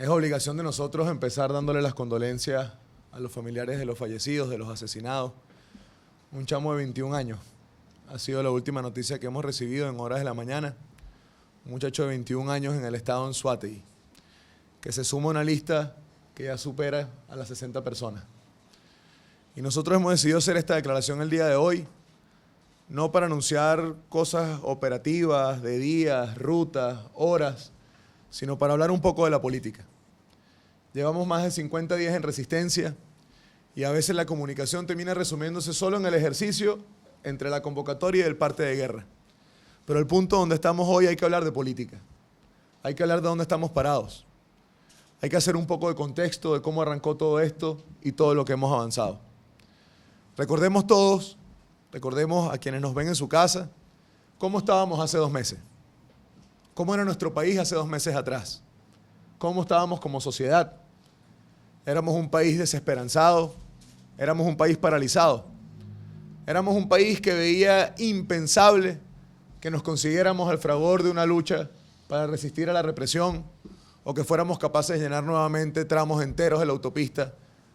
Es obligación de nosotros empezar dándole las condolencias a los familiares de los fallecidos, de los asesinados. Un chamo de 21 años ha sido la última noticia que hemos recibido en horas de la mañana. Un muchacho de 21 años en el estado Anzoátegui, que se suma a una lista que ya supera a las 60 personas. Y nosotros hemos decidido hacer esta declaración el día de hoy, no para anunciar cosas operativas de días, rutas, horas, sino para hablar un poco de la política. Llevamos más de 50 días en resistencia y a veces la comunicación termina resumiéndose solo en el ejercicio entre la convocatoria y el parte de guerra. Pero el punto donde estamos hoy hay que hablar de política, hay que hablar de dónde estamos parados, hay que hacer un poco de contexto de cómo arrancó todo esto y todo lo que hemos avanzado. Recordemos todos, recordemos a quienes nos ven en su casa, cómo estábamos hace 2 meses, cómo era nuestro país hace 2 meses atrás, cómo estábamos como sociedad. Éramos un país desesperanzado, éramos un país paralizado, éramos un país que veía impensable que nos consiguiéramos al fragor de una lucha para resistir a la represión o que fuéramos capaces de llenar nuevamente tramos enteros de la autopista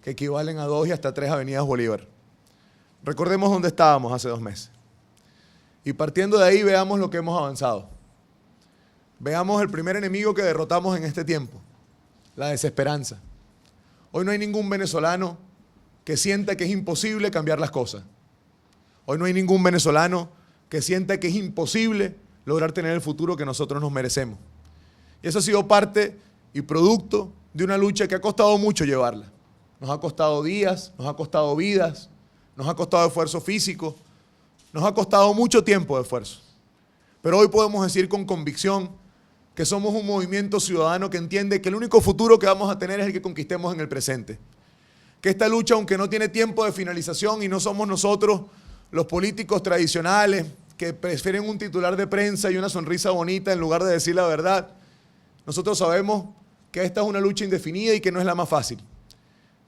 que equivalen a 2 y hasta 3 avenidas Bolívar. Recordemos dónde estábamos hace 2 meses. Y partiendo de ahí veamos lo que hemos avanzado. Veamos el primer enemigo que derrotamos en este tiempo, la desesperanza. Hoy no hay ningún venezolano que sienta que es imposible cambiar las cosas. Hoy no hay ningún venezolano que sienta que es imposible lograr tener el futuro que nosotros nos merecemos. Y eso ha sido parte y producto de una lucha que ha costado mucho llevarla. Nos ha costado días, nos ha costado vidas, nos ha costado esfuerzo físico, nos ha costado mucho tiempo de esfuerzo. Pero hoy podemos decir con convicción que somos un movimiento ciudadano que entiende que el único futuro que vamos a tener es el que conquistemos en el presente. Que esta lucha, aunque no tiene tiempo de finalización y no somos nosotros los políticos tradicionales que prefieren un titular de prensa y una sonrisa bonita en lugar de decir la verdad, nosotros sabemos que esta es una lucha indefinida y que no es la más fácil,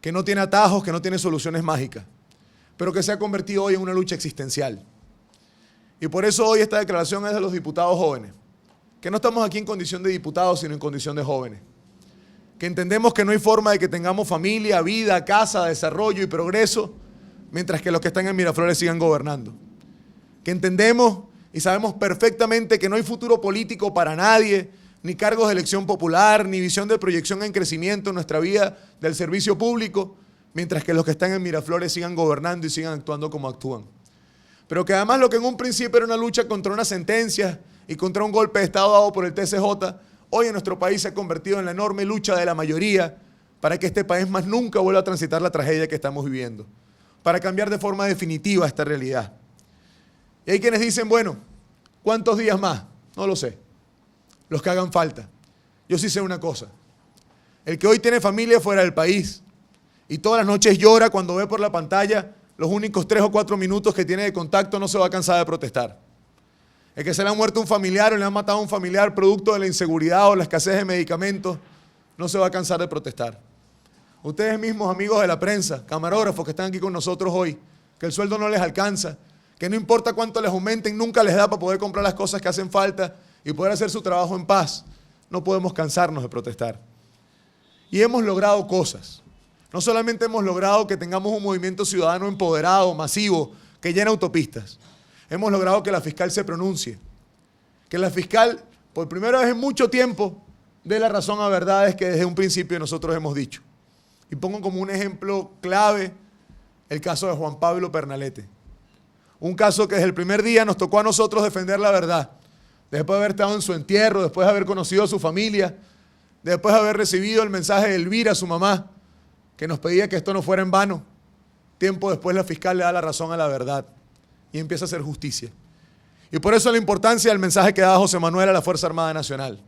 que no tiene atajos, que no tiene soluciones mágicas, pero que se ha convertido hoy en una lucha existencial. Y por eso hoy esta declaración es de los diputados jóvenes, que no estamos aquí en condición de diputados, sino en condición de jóvenes, que entendemos que no hay forma de que tengamos familia, vida, casa, desarrollo y progreso, mientras que los que están en Miraflores sigan gobernando. Que entendemos y sabemos perfectamente que no hay futuro político para nadie, ni cargos de elección popular, ni visión de proyección en crecimiento en nuestra vida del servicio público, mientras que los que están en Miraflores sigan gobernando y sigan actuando como actúan. Pero que además lo que en un principio era una lucha contra una sentencia y contra un golpe de Estado dado por el TCJ, hoy en nuestro país se ha convertido en la enorme lucha de la mayoría para que este país más nunca vuelva a transitar la tragedia que estamos viviendo, para cambiar de forma definitiva esta realidad. Y hay quienes dicen, bueno, ¿cuántos días más? No lo sé, los que hagan falta. Yo sí sé una cosa, el que hoy tiene familia fuera del país y todas las noches llora cuando ve por la pantalla los únicos 3 o 4 minutos que tiene de contacto, no se va a cansar de protestar. El que se le ha muerto un familiar o le han matado a un familiar producto de la inseguridad o la escasez de medicamentos, no se va a cansar de protestar. Ustedes mismos, amigos de la prensa, camarógrafos que están aquí con nosotros hoy, que el sueldo no les alcanza, que no importa cuánto les aumenten, nunca les da para poder comprar las cosas que hacen falta y poder hacer su trabajo en paz. No podemos cansarnos de protestar. Y hemos logrado cosas. No solamente hemos logrado que tengamos un movimiento ciudadano empoderado, masivo, que llena autopistas. Hemos logrado que la fiscal se pronuncie. Que la fiscal, por primera vez en mucho tiempo, dé la razón a verdades que desde un principio nosotros hemos dicho. Y pongo como un ejemplo clave el caso de Juan Pablo Pernalete. Un caso que desde el primer día nos tocó a nosotros defender la verdad. Después de haber estado en su entierro, después de haber conocido a su familia, después de haber recibido el mensaje de Elvira, su mamá, que nos pedía que esto no fuera en vano. Tiempo después la fiscal le da la razón a la verdad y empieza a hacer justicia. Y por eso la importancia del mensaje que da José Manuel a la Fuerza Armada Nacional.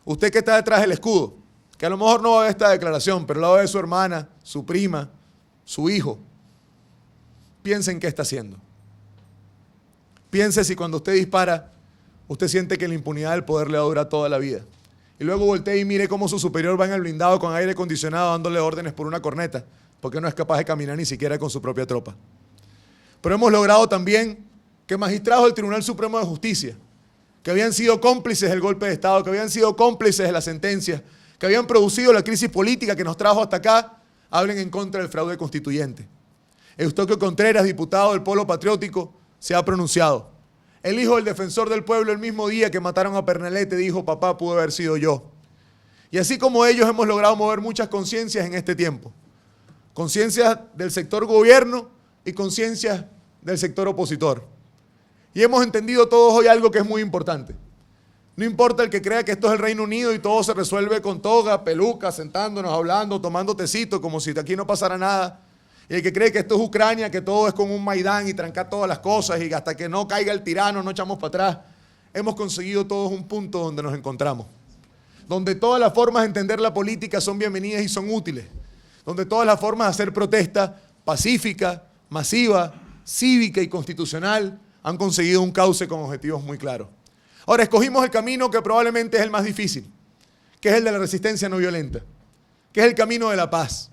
Usted que está detrás del escudo, que a lo mejor no va a ver esta declaración, pero la va a ver su hermana, su prima, su hijo. Piense en qué está haciendo. Piense si cuando usted dispara, usted siente que la impunidad del poder le va a durar toda la vida. Y luego voltee y mire cómo su superior va en el blindado con aire acondicionado dándole órdenes por una corneta, porque no es capaz de caminar ni siquiera con su propia tropa. Pero hemos logrado también que magistrados del Tribunal Supremo de Justicia, que habían sido cómplices del golpe de Estado, que habían sido cómplices de la sentencia, que habían producido la crisis política que nos trajo hasta acá, hablen en contra del fraude constituyente. Eustoquio Contreras, diputado del Polo Patriótico, se ha pronunciado. El hijo del defensor del pueblo, el mismo día que mataron a Pernalete, dijo: papá, pudo haber sido yo. Y así como ellos hemos logrado mover muchas conciencias en este tiempo. Conciencias del sector gobierno y conciencias del sector opositor. Y hemos entendido todos hoy algo que es muy importante. No importa el que crea que esto es el Reino Unido y todo se resuelve con toga, peluca, sentándonos, hablando, tomando tecito, como si de aquí no pasara nada. Y el que cree que esto es Ucrania, que todo es como un Maidán y trancar todas las cosas y hasta que no caiga el tirano no echamos para atrás. Hemos conseguido todos un punto donde nos encontramos. Donde todas las formas de entender la política son bienvenidas y son útiles. Donde todas las formas de hacer protesta pacífica, masiva, cívica y constitucional han conseguido un cauce con objetivos muy claros. Ahora, escogimos el camino que probablemente es el más difícil, que es el de la resistencia no violenta, que es el camino de la paz.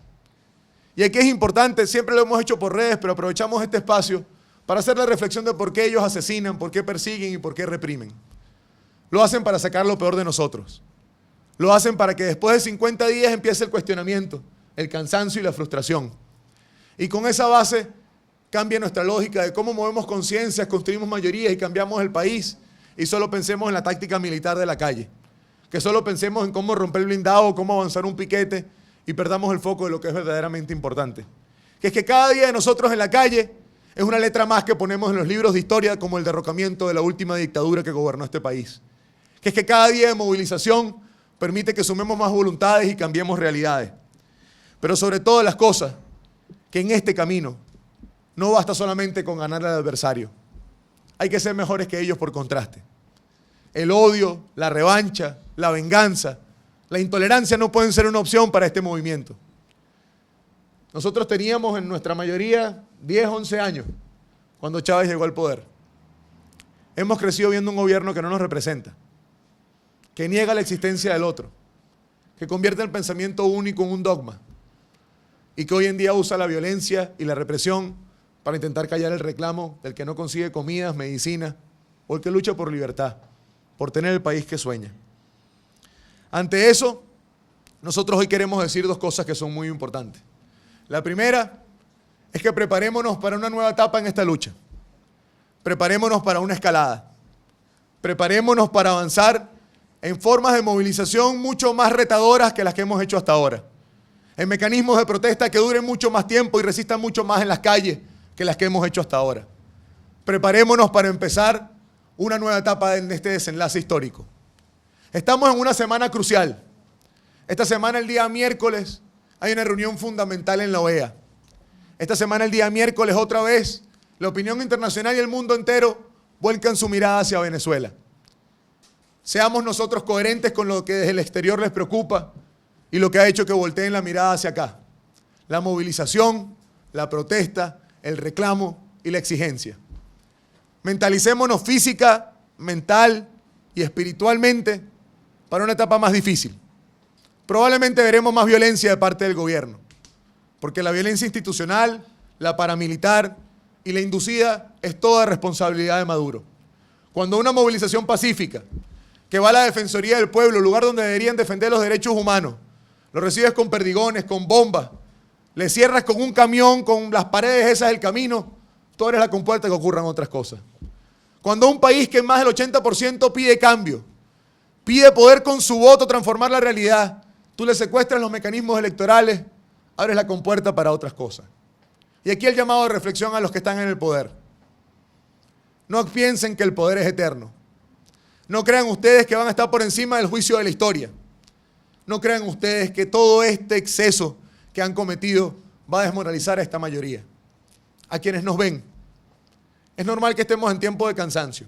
Y aquí es importante, siempre lo hemos hecho por redes, pero aprovechamos este espacio para hacer la reflexión de por qué ellos asesinan, por qué persiguen y por qué reprimen. Lo hacen para sacar lo peor de nosotros. Lo hacen para que después de 50 días empiece el cuestionamiento, el cansancio y la frustración. Y con esa base cambia nuestra lógica de cómo movemos conciencias, construimos mayorías y cambiamos el país. Y solo pensemos en la táctica militar de la calle. Que solo pensemos en cómo romper el blindado, cómo avanzar un piquete y perdamos el foco de lo que es verdaderamente importante. Que es que cada día de nosotros en la calle es una letra más que ponemos en los libros de historia como el derrocamiento de la última dictadura que gobernó este país. Que es que cada día de movilización permite que sumemos más voluntades y cambiemos realidades. Pero sobre todas las cosas, que en este camino no basta solamente con ganar al adversario. Hay que ser mejores que ellos por contraste. El odio, la revancha, la venganza, la intolerancia no pueden ser una opción para este movimiento. Nosotros teníamos en nuestra mayoría 10, 11 años cuando Chávez llegó al poder. Hemos crecido viendo un gobierno que no nos representa, que niega la existencia del otro, que convierte el pensamiento único en un dogma y que hoy en día usa la violencia y la represión para intentar callar el reclamo del que no consigue comidas, medicinas, o el que lucha por libertad, por tener el país que sueña. Ante eso, nosotros hoy queremos decir dos cosas que son muy importantes. La primera es que preparémonos para una nueva etapa en esta lucha. Preparémonos para una escalada. Preparémonos para avanzar en formas de movilización mucho más retadoras que las que hemos hecho hasta ahora. En mecanismos de protesta que duren mucho más tiempo y resistan mucho más en las calles que las que hemos hecho hasta ahora. Preparémonos para empezar una nueva etapa en este desenlace histórico. Estamos en una semana crucial. Esta semana, el día miércoles, hay una reunión fundamental en la OEA. Esta semana, el día miércoles, otra vez, la opinión internacional y el mundo entero vuelcan su mirada hacia Venezuela. Seamos nosotros coherentes con lo que desde el exterior les preocupa y lo que ha hecho que volteen la mirada hacia acá. La movilización, la protesta, el reclamo y la exigencia. Mentalicémonos física, mental y espiritualmente para una etapa más difícil. Probablemente veremos más violencia de parte del gobierno, porque la violencia institucional, la paramilitar y la inducida es toda responsabilidad de Maduro. Cuando una movilización pacífica, que va a la Defensoría del Pueblo, lugar donde deberían defender los derechos humanos, lo recibes con perdigones, con bombas, le cierras con un camión, con las paredes esas del camino, tú eres la compuerta que ocurran otras cosas. Cuando un país que más del 80% pide cambio, pide poder con su voto transformar la realidad, tú le secuestras los mecanismos electorales, abres la compuerta para otras cosas. Y aquí el llamado de reflexión a los que están en el poder. No piensen que el poder es eterno. No crean ustedes que van a estar por encima del juicio de la historia. No crean ustedes que todo este exceso que han cometido va a desmoralizar a esta mayoría. A quienes nos ven. Es normal que estemos en tiempo de cansancio.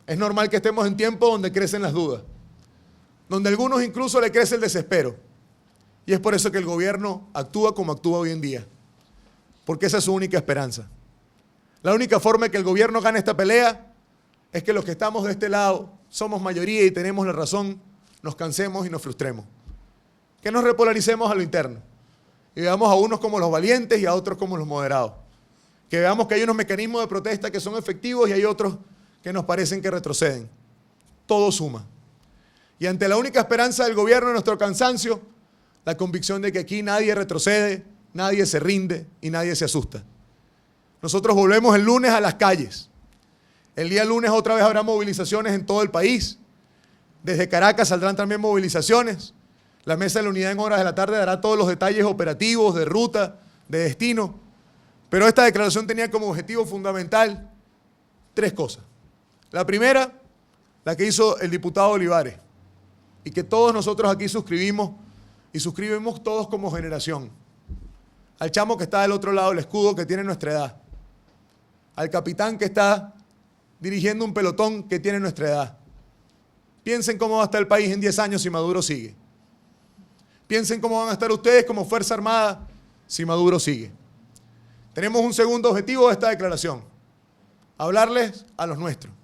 Es normal que estemos en tiempo donde crecen las dudas. Donde a algunos incluso le crece el desespero. Y es por eso que el gobierno actúa como actúa hoy en día. Porque esa es su única esperanza. La única forma de que el gobierno gane esta pelea es que los que estamos de este lado somos mayoría y tenemos la razón, nos cansemos y nos frustremos. Que nos repolaricemos a lo interno. Y veamos a unos como los valientes y a otros como los moderados. Que veamos que hay unos mecanismos de protesta que son efectivos y hay otros que nos parecen que retroceden. Todo suma. Y ante la única esperanza del gobierno de nuestro cansancio, la convicción de que aquí nadie retrocede, nadie se rinde y nadie se asusta. Nosotros volvemos el lunes a las calles. El día lunes otra vez habrá movilizaciones en todo el país. Desde Caracas saldrán también movilizaciones. La Mesa de la Unidad en horas de la tarde dará todos los detalles operativos, de ruta, de destino. Pero esta declaración tenía como objetivo fundamental 3 cosas. La primera, la que hizo el diputado Olivares, y que todos nosotros aquí suscribimos, y suscribimos todos como generación. Al chamo que está del otro lado del escudo, que tiene nuestra edad. Al capitán que está dirigiendo un pelotón que tiene nuestra edad. Piensen cómo va a estar el país en 10 años si Maduro sigue. Piensen cómo van a estar ustedes como Fuerza Armada si Maduro sigue. Tenemos un segundo objetivo de esta declaración. Hablarles a los nuestros.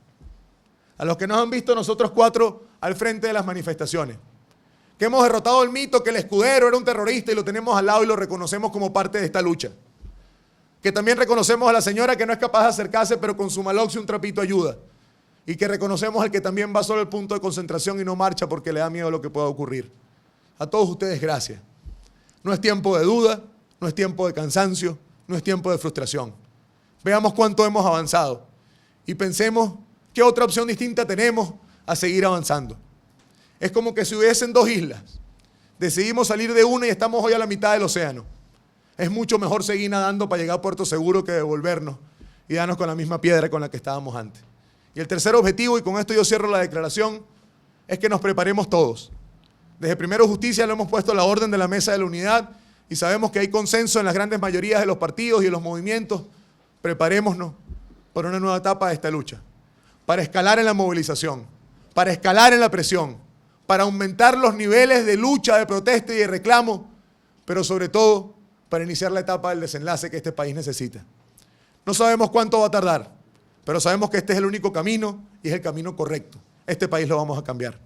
A los que nos han visto nosotros 4 al frente de las manifestaciones. Que hemos derrotado el mito que el escudero era un terrorista y lo tenemos al lado y lo reconocemos como parte de esta lucha. Que también reconocemos a la señora que no es capaz de acercarse pero con su malox y un trapito ayuda. Y que reconocemos al que también va solo al punto de concentración y no marcha porque le da miedo lo que pueda ocurrir. A todos ustedes, gracias. No es tiempo de duda, no es tiempo de cansancio, no es tiempo de frustración. Veamos cuánto hemos avanzado y pensemos qué otra opción distinta tenemos a seguir avanzando. Es como que si hubiesen 2 islas. Decidimos salir de una y estamos hoy a la mitad del océano. Es mucho mejor seguir nadando para llegar a Puerto Seguro que devolvernos y darnos con la misma piedra con la que estábamos antes. Y el tercer objetivo, y con esto yo cierro la declaración, es que nos preparemos todos. Desde Primero Justicia lo hemos puesto a la orden de la Mesa de la Unidad y sabemos que hay consenso en las grandes mayorías de los partidos y de los movimientos. Preparémonos para una nueva etapa de esta lucha, para escalar en la movilización, para escalar en la presión, para aumentar los niveles de lucha, de protesta y de reclamo, pero sobre todo para iniciar la etapa del desenlace que este país necesita. No sabemos cuánto va a tardar, pero sabemos que este es el único camino y es el camino correcto. Este país lo vamos a cambiar.